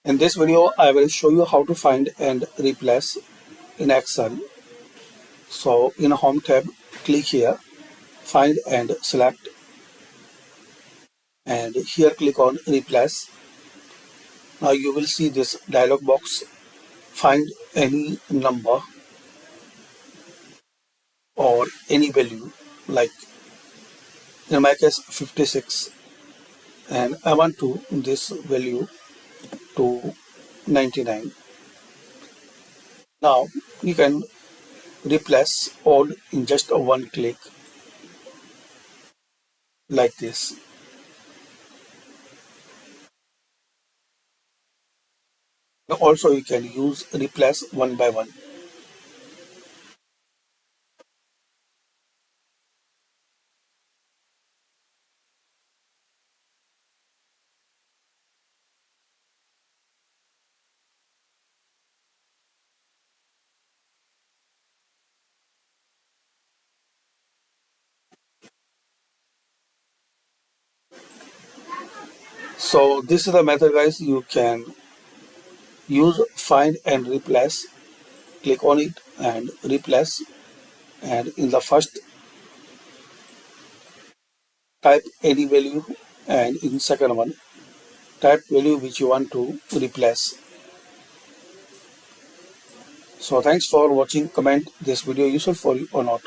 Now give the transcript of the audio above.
In this video, I will show you how to find and replace in Excel. So in Home tab, click here, find and select, and here click on replace. Now you will see this dialog box, find any number or any value, like in my case 56, and I want to this value to 99. Now you can replace all in just a one click like this. Also you can use replace one by one. So this is the method, guys. You can use find and replace. Click on it and replace, and in the first type any value, and in second one type value which you want to replace. So thanks for watching. Comment this video useful for you or not.